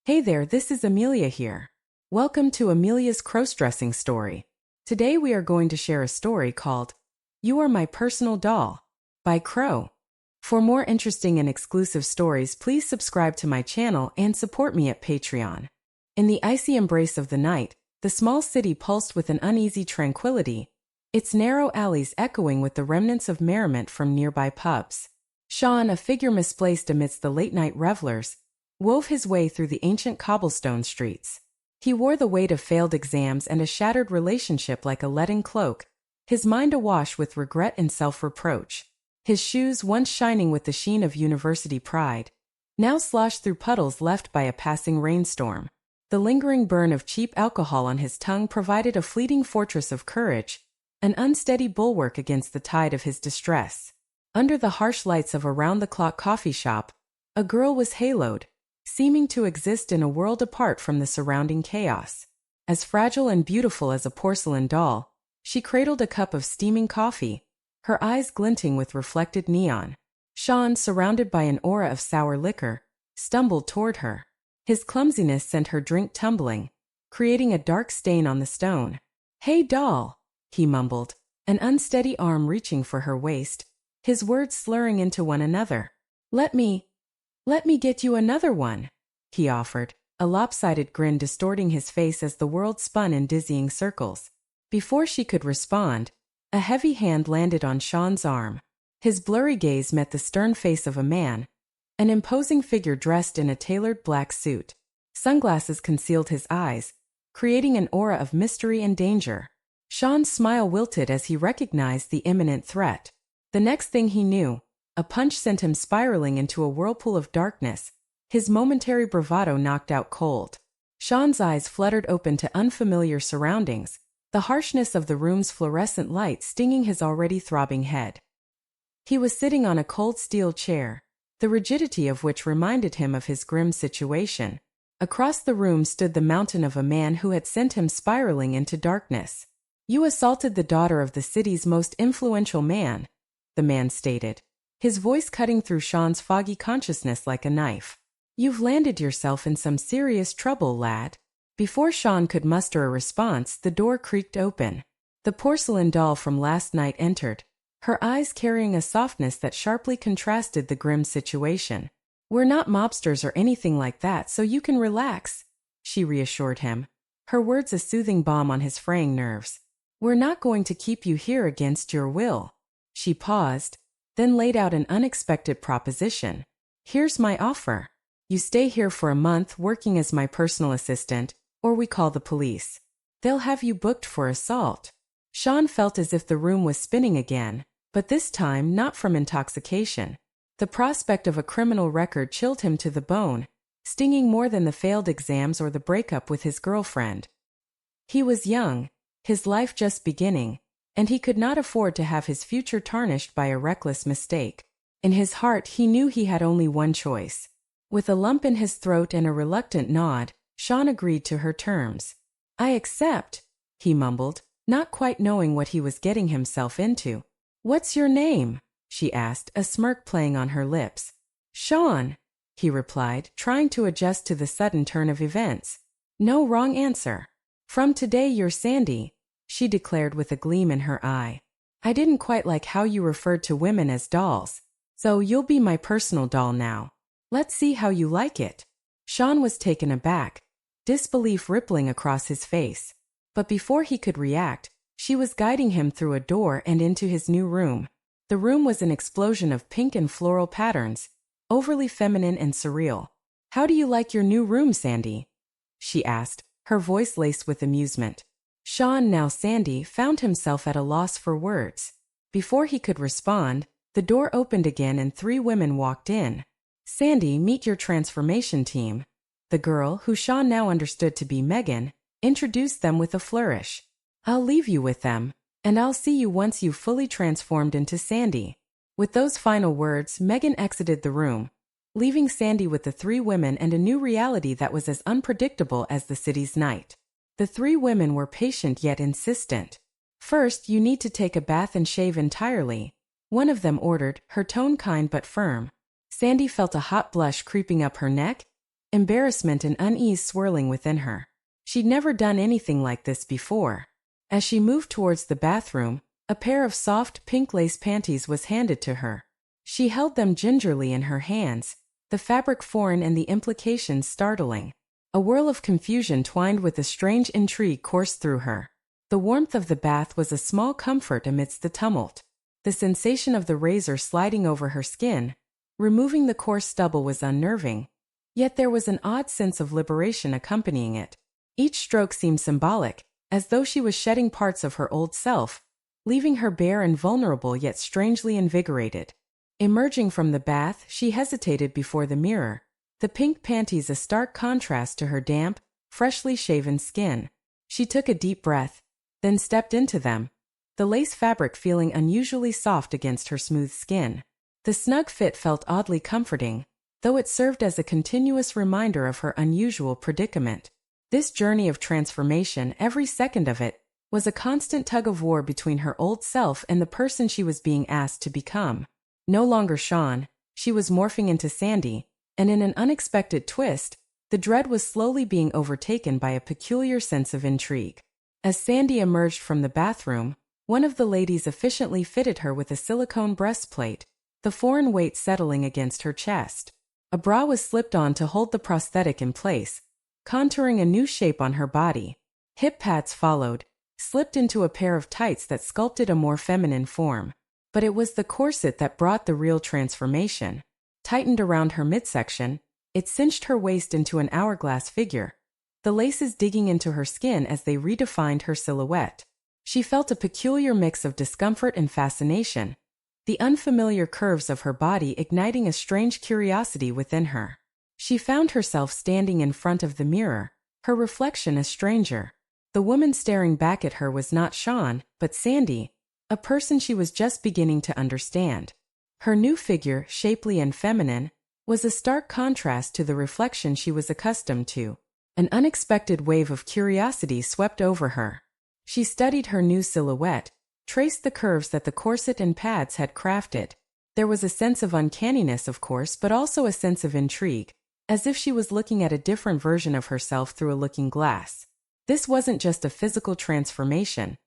Hey there, this is Amelia here. Welcome to Amelia's Crossdressing story. Today we are going to share a story called You Are My Personal Doll by Crow. For more interesting and exclusive stories, please subscribe to my channel and support me at Patreon. In the icy embrace of the night, the small city pulsed with an uneasy tranquility, its narrow alleys echoing with the remnants of merriment from nearby pubs. Sean, a figure misplaced amidst the late-night revelers, wove his way through the ancient cobblestone streets. He wore the weight of failed exams and a shattered relationship like a leaden cloak, his mind awash with regret and self-reproach. His shoes, once shining with the sheen of university pride, now sloshed through puddles left by a passing rainstorm. The lingering burn of cheap alcohol on his tongue provided a fleeting fortress of courage, an unsteady bulwark against the tide of his distress. Under the harsh lights of a round-the-clock coffee shop, a girl was haloed, seeming to exist in a world apart from the surrounding chaos. As fragile and beautiful as a porcelain doll, she cradled a cup of steaming coffee, her eyes glinting with reflected neon. Sean, surrounded by an aura of sour liquor, stumbled toward her. His clumsiness sent her drink tumbling, creating a dark stain on the stone. "Hey, doll," he mumbled, an unsteady arm reaching for her waist, his words slurring into one another. Let me get you another one," he offered, a lopsided grin distorting his face as the world spun in dizzying circles. Before she could respond, a heavy hand landed on Sean's arm. His blurry gaze met the stern face of a man, an imposing figure dressed in a tailored black suit. Sunglasses concealed his eyes, creating an aura of mystery and danger. Sean's smile wilted as he recognized the imminent threat. The next thing he knew, a punch sent him spiraling into a whirlpool of darkness, his momentary bravado knocked out cold. Sean's eyes fluttered open to unfamiliar surroundings, the harshness of the room's fluorescent light stinging his already throbbing head. He was sitting on a cold steel chair, the rigidity of which reminded him of his grim situation. Across the room stood the mountain of a man who had sent him spiraling into darkness. "You assaulted the daughter of the city's most influential man," the man stated, his voice cutting through Sean's foggy consciousness like a knife. "You've landed yourself in some serious trouble, lad." Before Sean could muster a response, the door creaked open. The porcelain doll from last night entered, her eyes carrying a softness that sharply contrasted the grim situation. "We're not mobsters or anything like that, so you can relax," she reassured him, her words a soothing balm on his fraying nerves. "We're not going to keep you here against your will." She paused, then laid out an unexpected proposition. "Here's my offer. You stay here for a month working as my personal assistant, or we call the police. They'll have you booked for assault." Sean felt as if the room was spinning again, but this time not from intoxication. The prospect of a criminal record chilled him to the bone, stinging more than the failed exams or the breakup with his girlfriend. He was young, his life just beginning, and he could not afford to have his future tarnished by a reckless mistake. In his heart he knew he had only one choice. With a lump in his throat and a reluctant nod, Sean agreed to her terms. "I accept," he mumbled, not quite knowing what he was getting himself into. "What's your name?" she asked, a smirk playing on her lips. "Sean," he replied, trying to adjust to the sudden turn of events. "No wrong answer. From today you're Sandy," she declared with a gleam in her eye. "I didn't quite like how you referred to women as dolls, so you'll be my personal doll now. Let's see how you like it." Sean was taken aback, disbelief rippling across his face. But before he could react, she was guiding him through a door and into his new room. The room was an explosion of pink and floral patterns, overly feminine and surreal. "How do you like your new room, Sandy?" she asked, her voice laced with amusement. Sean, now Sandy, found himself at a loss for words. Before he could respond, the door opened again and 3 women walked in. "Sandy, meet your transformation team." The girl, who Sean now understood to be Megan, introduced them with a flourish. "I'll leave you with them, and I'll see you once you've fully transformed into Sandy." With those final words, Megan exited the room, leaving Sandy with the 3 women and a new reality that was as unpredictable as the city's night. The 3 women were patient yet insistent. "First, you need to take a bath and shave entirely," one of them ordered, her tone kind but firm. Sandy felt a hot blush creeping up her neck, embarrassment and unease swirling within her. She'd never done anything like this before. As she moved towards the bathroom, a pair of soft pink lace panties was handed to her. She held them gingerly in her hands, the fabric foreign and the implications startling. A whirl of confusion twined with a strange intrigue coursed through her. The warmth of the bath was a small comfort amidst the tumult. The sensation of the razor sliding over her skin, removing the coarse stubble, was unnerving. Yet there was an odd sense of liberation accompanying it. Each stroke seemed symbolic, as though she was shedding parts of her old self, leaving her bare and vulnerable yet strangely invigorated. Emerging from the bath, she hesitated before the mirror, the pink panties a stark contrast to her damp, freshly shaven skin. She took a deep breath, then stepped into them, the lace fabric feeling unusually soft against her smooth skin. The snug fit felt oddly comforting, though it served as a continuous reminder of her unusual predicament. This journey of transformation, every second of it, was a constant tug-of-war between her old self and the person she was being asked to become. No longer Sean, she was morphing into Sandy, and in an unexpected twist, the dread was slowly being overtaken by a peculiar sense of intrigue. As Sandy emerged from the bathroom, one of the ladies efficiently fitted her with a silicone breastplate, the foreign weight settling against her chest. A bra was slipped on to hold the prosthetic in place, contouring a new shape on her body. Hip pads followed, slipped into a pair of tights that sculpted a more feminine form. But it was the corset that brought the real transformation. Tightened around her midsection, it cinched her waist into an hourglass figure, the laces digging into her skin as they redefined her silhouette. She felt a peculiar mix of discomfort and fascination, the unfamiliar curves of her body igniting a strange curiosity within her. She found herself standing in front of the mirror, her reflection a stranger. The woman staring back at her was not Sean, but Sandy, a person she was just beginning to understand. Her new figure, shapely and feminine, was a stark contrast to the reflection she was accustomed to. An unexpected wave of curiosity swept over her. She studied her new silhouette, traced the curves that the corset and pads had crafted. There was a sense of uncanniness, of course, but also a sense of intrigue, as if she was looking at a different version of herself through a looking glass. This wasn't just a physical transformation.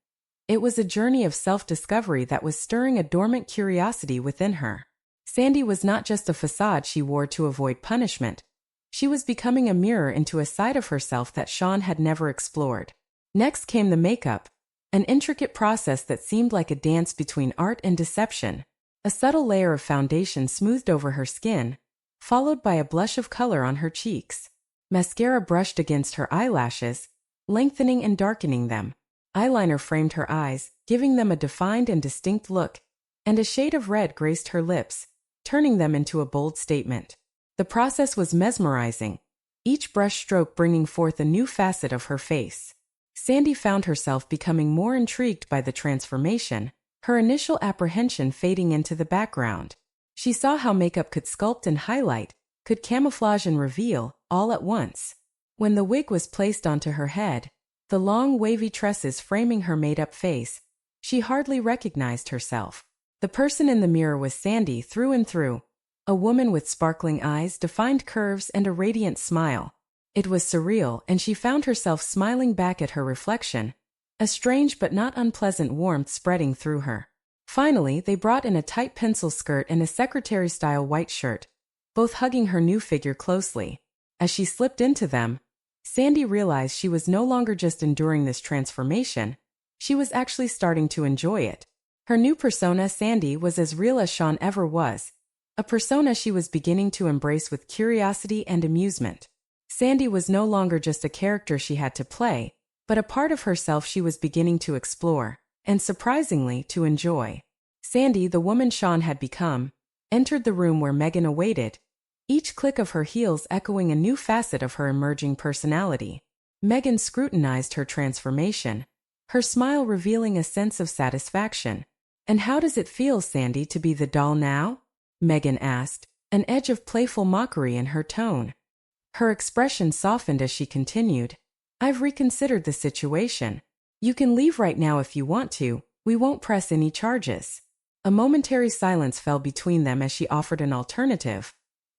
It was a journey of self-discovery that was stirring a dormant curiosity within her. Sandy was not just a facade she wore to avoid punishment. She was becoming a mirror into a side of herself that Sean had never explored. Next came the makeup, an intricate process that seemed like a dance between art and deception. A subtle layer of foundation smoothed over her skin, followed by a blush of color on her cheeks. Mascara brushed against her eyelashes, lengthening and darkening them. Eyeliner framed her eyes, giving them a defined and distinct look, and a shade of red graced her lips, turning them into a bold statement. The process was mesmerizing, each brush stroke bringing forth a new facet of her face. Sandy found herself becoming more intrigued by the transformation, her initial apprehension fading into the background. She saw how makeup could sculpt and highlight, could camouflage and reveal, all at once. When the wig was placed onto her head, the long wavy tresses framing her made-up face, she hardly recognized herself. The person in the mirror was Sandy through and through, a woman with sparkling eyes, defined curves, and a radiant smile. It was surreal, and she found herself smiling back at her reflection, a strange but not unpleasant warmth spreading through her. Finally, they brought in a tight pencil skirt and a secretary-style white shirt, both hugging her new figure closely. As she slipped into them, Sandy realized she was no longer just enduring this transformation, she was actually starting to enjoy it. Her new persona, Sandy, was as real as Sean ever was, a persona she was beginning to embrace with curiosity and amusement. Sandy was no longer just a character she had to play, but a part of herself she was beginning to explore, and surprisingly, to enjoy. Sandy, the woman Sean had become, entered the room where Megan awaited, each click of her heels echoing a new facet of her emerging personality. Megan scrutinized her transformation, her smile revealing a sense of satisfaction. "And how does it feel, Sandy, to be the doll now?" Megan asked, an edge of playful mockery in her tone. Her expression softened as she continued, "I've reconsidered the situation. You can leave right now if you want to, we won't press any charges." A momentary silence fell between them as she offered an alternative.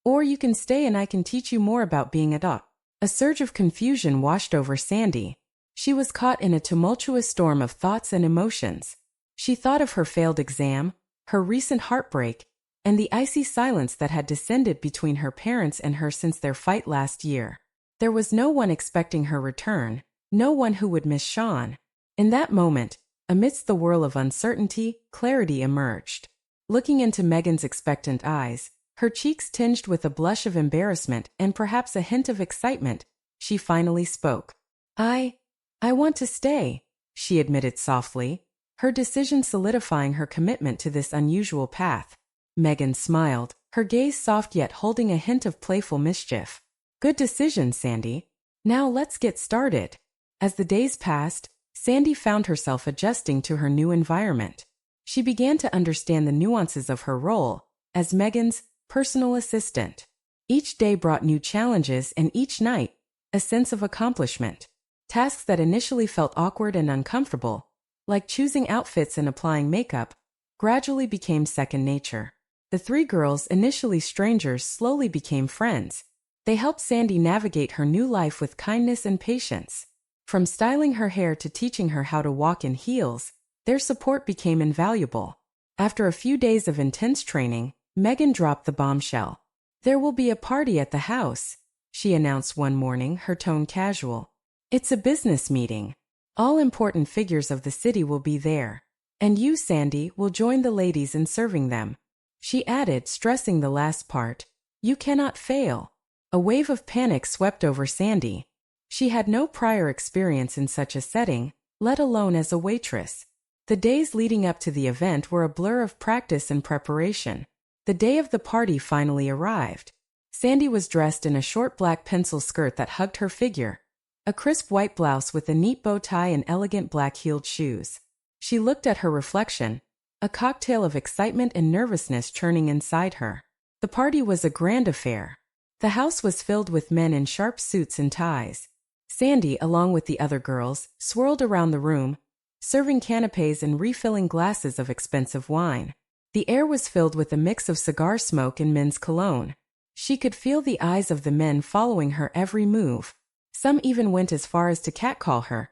Or you can stay and I can teach you more about being a doc. A surge of confusion washed over Sandy. She was caught in a tumultuous storm of thoughts and emotions. She thought of her failed exam, her recent heartbreak, and the icy silence that had descended between her parents and her since their fight last year. There was no one expecting her return, no one who would miss Sean. In that moment, amidst the whirl of uncertainty, clarity emerged. Looking into Megan's expectant eyes, her cheeks tinged with a blush of embarrassment and perhaps a hint of excitement, she finally spoke. I want to stay, she admitted softly, her decision solidifying her commitment to this unusual path. Megan smiled, her gaze soft yet holding a hint of playful mischief. Good decision, Sandy. Now let's get started. As the days passed, Sandy found herself adjusting to her new environment. She began to understand the nuances of her role as Megan's personal assistant. Each day brought new challenges and each night, a sense of accomplishment. Tasks that initially felt awkward and uncomfortable, like choosing outfits and applying makeup, gradually became second nature. The three girls, initially strangers, slowly became friends. They helped Sandy navigate her new life with kindness and patience. From styling her hair to teaching her how to walk in heels, their support became invaluable. After a few days of intense training, Megan dropped the bombshell. There will be a party at the house, she announced one morning, her tone casual. It's a business meeting. All important figures of the city will be there. And you, Sandy, will join the ladies in serving them. She added, stressing the last part. You cannot fail. A wave of panic swept over Sandy. She had no prior experience in such a setting, let alone as a waitress. The days leading up to the event were a blur of practice and preparation. The day of the party finally arrived. Sandy was dressed in a short black pencil skirt that hugged her figure, a crisp white blouse with a neat bow tie and elegant black-heeled shoes. She looked at her reflection, a cocktail of excitement and nervousness churning inside her. The party was a grand affair. The house was filled with men in sharp suits and ties. Sandy, along with the other girls, swirled around the room, serving canapés and refilling glasses of expensive wine. The air was filled with a mix of cigar smoke and men's cologne. She could feel the eyes of the men following her every move. Some even went as far as to catcall her,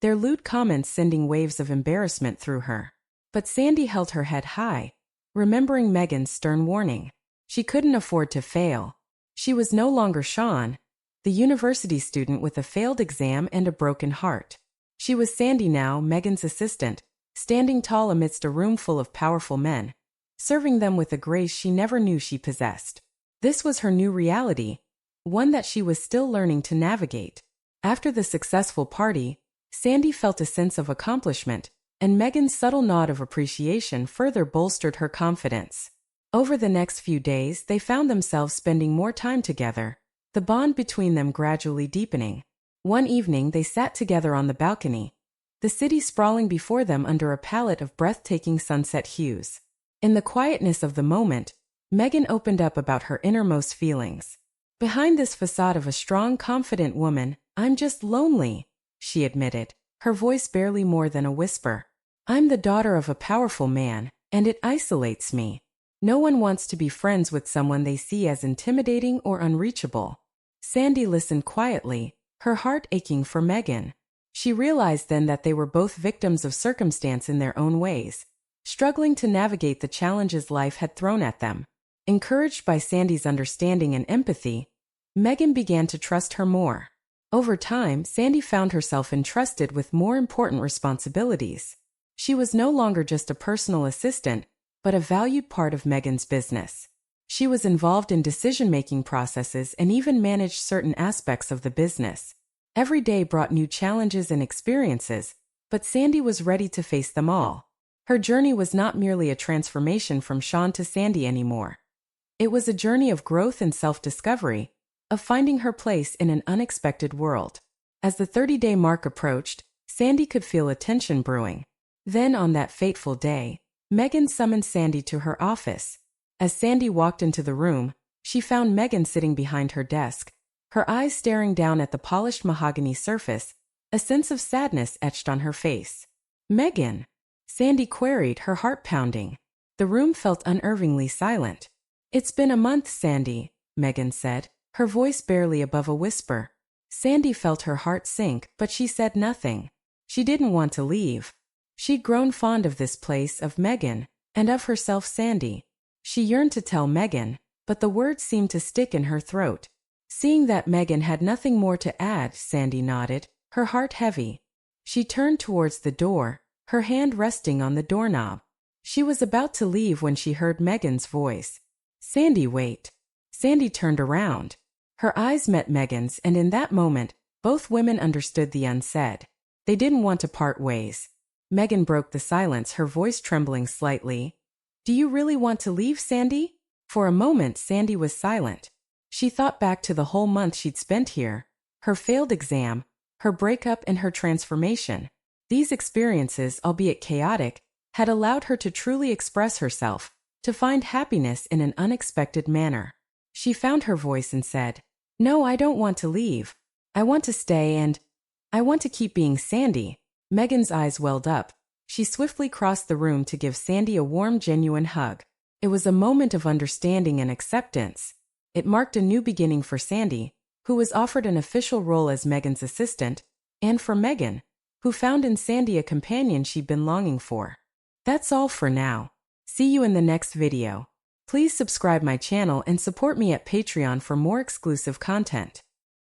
their lewd comments sending waves of embarrassment through her. But Sandy held her head high, remembering Megan's stern warning. She couldn't afford to fail. She was no longer Sean, the university student with a failed exam and a broken heart. She was Sandy now, Megan's assistant, standing tall amidst a room full of powerful men, serving them with a grace she never knew she possessed. This was her new reality, one that she was still learning to navigate. After the successful party, Sandy felt a sense of accomplishment, and Megan's subtle nod of appreciation further bolstered her confidence. Over the next few days, they found themselves spending more time together, the bond between them gradually deepening. One evening, they sat together on the balcony, the city sprawling before them under a palette of breathtaking sunset hues. In the quietness of the moment, Megan opened up about her innermost feelings. Behind this facade of a strong, confident woman, I'm just lonely, she admitted, her voice barely more than a whisper. I'm the daughter of a powerful man, and it isolates me. No one wants to be friends with someone they see as intimidating or unreachable. Sandy listened quietly, her heart aching for Megan. She realized then that they were both victims of circumstance in their own ways, struggling to navigate the challenges life had thrown at them. Encouraged by Sandy's understanding and empathy, Megan began to trust her more. Over time, Sandy found herself entrusted with more important responsibilities. She was no longer just a personal assistant, but a valued part of Megan's business. She was involved in decision-making processes and even managed certain aspects of the business. Every day brought new challenges and experiences, but Sandy was ready to face them all. Her journey was not merely a transformation from Sean to Sandy anymore. It was a journey of growth and self-discovery, of finding her place in an unexpected world. As the 30-day mark approached, Sandy could feel a tension brewing. Then on that fateful day, Megan summoned Sandy to her office. As Sandy walked into the room, she found Megan sitting behind her desk, her eyes staring down at the polished mahogany surface, a sense of sadness etched on her face. Megan? Sandy queried, her heart pounding. The room felt unnervingly silent. It's been a month, Sandy, Megan said, her voice barely above a whisper. Sandy felt her heart sink, but she said nothing. She didn't want to leave. She'd grown fond of this place, of Megan, and of herself, Sandy. She yearned to tell Megan, but the words seemed to stick in her throat. Seeing that Megan had nothing more to add, Sandy nodded, her heart heavy. She turned towards the door, her hand resting on the doorknob. She was about to leave when she heard Megan's voice. Sandy, wait. Sandy turned around. Her eyes met Megan's, and in that moment, both women understood the unsaid. They didn't want to part ways. Megan broke the silence, her voice trembling slightly. Do you really want to leave, Sandy? For a moment, Sandy was silent. She thought back to the whole month she'd spent here, her failed exam, her breakup, and her transformation. These experiences, albeit chaotic, had allowed her to truly express herself, to find happiness in an unexpected manner. She found her voice and said, No, I don't want to leave. I want to stay and I want to keep being Sandy. Megan's eyes welled up. She swiftly crossed the room to give Sandy a warm, genuine hug. It was a moment of understanding and acceptance. It marked a new beginning for Sandy, who was offered an official role as Megan's assistant, and for Megan, who found in Sandy a companion she'd been longing for. That's all for now. See you in the next video. Please subscribe my channel and support me at Patreon for more exclusive content.